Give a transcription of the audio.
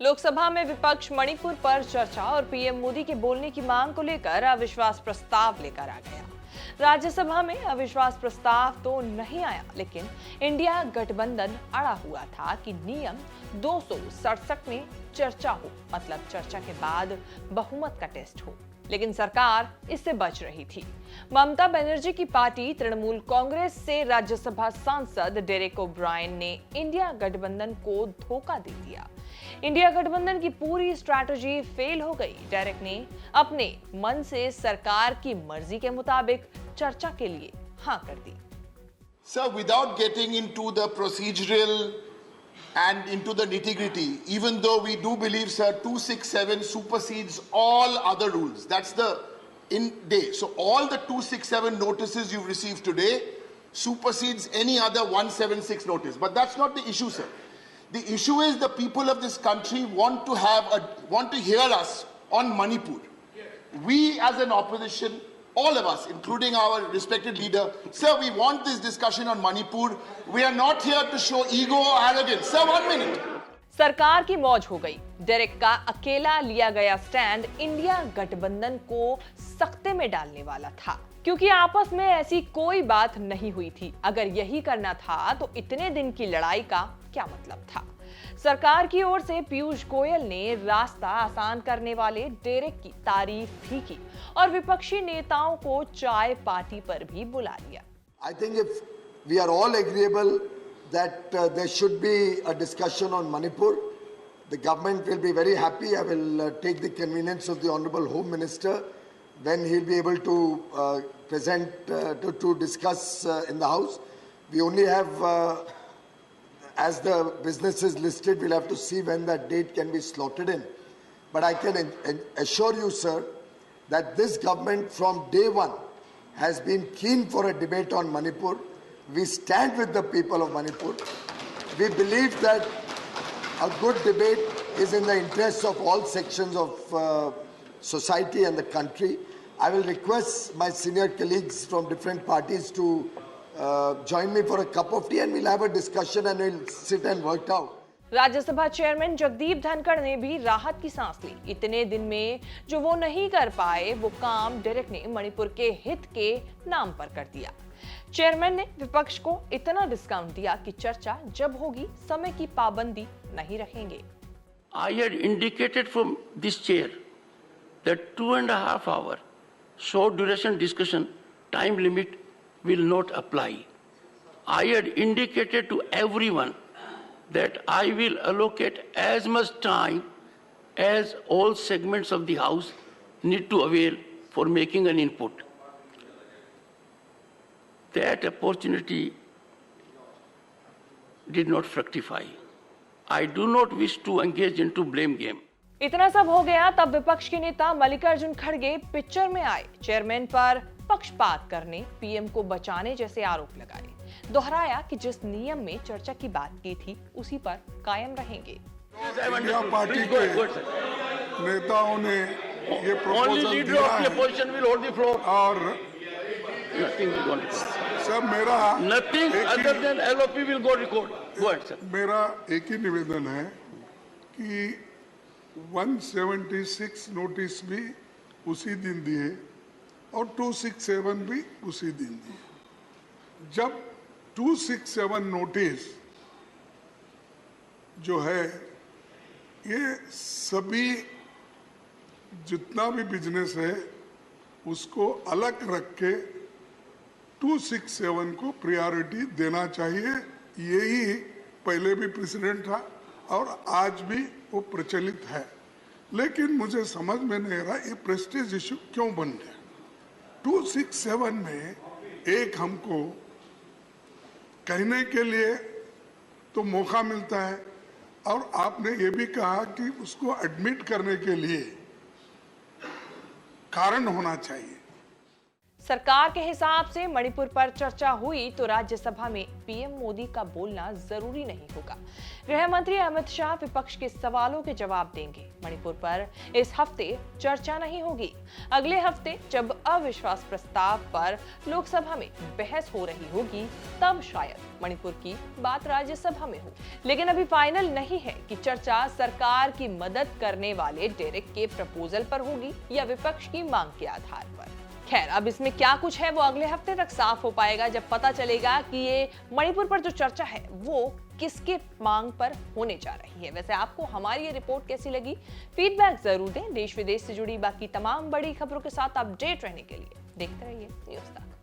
लोकसभा में विपक्ष मणिपुर पर चर्चा और पीएम मोदी के बोलने की मांग को लेकर अविश्वास प्रस्ताव लेकर आ गया। राज्यसभा में अविश्वास प्रस्ताव तो नहीं आया, लेकिन इंडिया गठबंधन अड़ा हुआ था कि नियम 267 में चर्चा हो, मतलब चर्चा के बाद बहुमत का टेस्ट हो। लेकिन सरकार इससे बच रही थी। ममता बनर्जी की पार्टी तृणमूल कांग्रेस से राज्यसभा सांसद डेरेक ओब्रायन ने इंडिया गठबंधन को धोखा दे दिया। इंडिया गठबंधन की पूरी स्ट्रैटेजी फेल हो गई। डेरेक ने अपने मन से सरकार की मर्जी के मुताबिक चर्चा के लिए हाँ कर दी। Sir, without getting into the procedural and into the nitty-gritty, even though we do believe, sir, 267 supersedes all other rules. That's the in day. So all the 267 notices you've received today supersedes any other 176 notice. But that's not the issue, sir. The issue is the people of this country want to hear us on Manipur. We as an opposition, all of us, including our respected leader, sir, we want this discussion on Manipur. We are not here to show ego or arrogance. Sir, 1 minute. सरकार की मौज हो गई। Derek का अकेला लिया गया stand India गठबंधन को सख्ते में डालने वाला था, क्योंकि आपस में ऐसी कोई बात नहीं हुई थी। अगर यही करना था तो इतने दिन की लड़ाई का क्या मतलब था। सरकार की ओर से पीयूष गोयल ने रास्ता आसान करने वाले डेरेक की तारीफ भी की और विपक्षी नेताओं को चाय पार्टी पर भी बुला लिया। I think if we are all agreeable that there should be a discussion on Manipur, the government will be very happy. I will take the convenience of the Honorable Home Minister when he'll be able to present to discuss in the House. We only have as the business is listed, we'll have to see when that date can be slotted in. But I can assure you, sir, that this government from day one has been keen for a debate on Manipur. We stand with the people of Manipur. We believe that a good debate is in the interests of all sections of society and the country. I will request my senior colleagues from different parties to join me for a cup of tea and we'll have a discussion and we'll sit and work out. Rajya Sabha chairman Jagdeep Dhankhar ने भी राहत की सांस ली। इतने दिन में जो वो नहीं कर पाए, वो काम डेरेक ने मणिपुर के हित के नाम पर कर दिया। चेयरमैन ने विपक्ष को इतना डिस्काउंट दिया कि चर्चा जब होगी समय की पाबंदी नहीं रखेंगे। I had indicated from this chair that 2.5 hour short duration discussion time limit will not apply. I had indicated to everyone that I will allocate as much time as all segments of the House need to avail for making an input. That opportunity did not fructify. I do not wish to engage into blame game. इतना सब हो गया तब विपक्ष के नेता मल्लिकार्जुन खड़गे picture में आए। चेयरमैन पर पक्षपात करने, पीएम को बचाने जैसे आरोप लगाए। दोहराया कि जिस नियम में चर्चा की बात की थी उसी पर कायम रहेंगे। इंडिया पार्टी के नेताओं ने ये प्रपोजल दिया है और sir Nothing other than LOP will go record. Go ahead, sir. मेरा एक ही निवेदन है कि 176 नोटिस भी उसी दिन दिए और 267 भी उसी दिन दिए। जब 267 नोटिस जो है ये सभी जितना भी बिजनेस है उसको अलग रख के 267 को प्रायोरिटी देना चाहिए। यही पहले भी प्रेसिडेंट था और आज भी वो प्रचलित है, लेकिन मुझे समझ में नहीं आ रहा ये प्रेस्टीज इशू क्यों बन गया। 267 में एक हमको कहने के लिए तो मौका मिलता है और आपने ये भी कहा कि उसको एडमिट करने के लिए कारण होना चाहिए। सरकार के हिसाब से मणिपुर पर चर्चा हुई तो राज्यसभा में पीएम मोदी का बोलना जरूरी नहीं होगा। गृह मंत्री अमित शाह विपक्ष के सवालों के जवाब देंगे। मणिपुर पर इस हफ्ते चर्चा नहीं होगी। अगले हफ्ते जब अविश्वास प्रस्ताव पर लोकसभा में बहस हो रही होगी तब शायद मणिपुर की बात राज्यसभा में हो। लेकिन अभी फाइनल नहीं है कि चर्चा सरकार की मदद करने वाले डेरेक के प्रपोजल पर होगी या विपक्ष की मांग के आधार पर। खैर, अब इसमें क्या कुछ है वो अगले हफ्ते तक साफ हो पाएगा, जब पता चलेगा कि ये मणिपुर पर जो चर्चा है वो किसके मांग पर होने जा रही है। वैसे आपको हमारी ये रिपोर्ट कैसी लगी? फीडबैक जरूर दें। देश विदेश से जुड़ी बाकी तमाम बड़ी खबरों के साथ अपडेट रहने के लिए देखते रहिए न्यूज़ तक।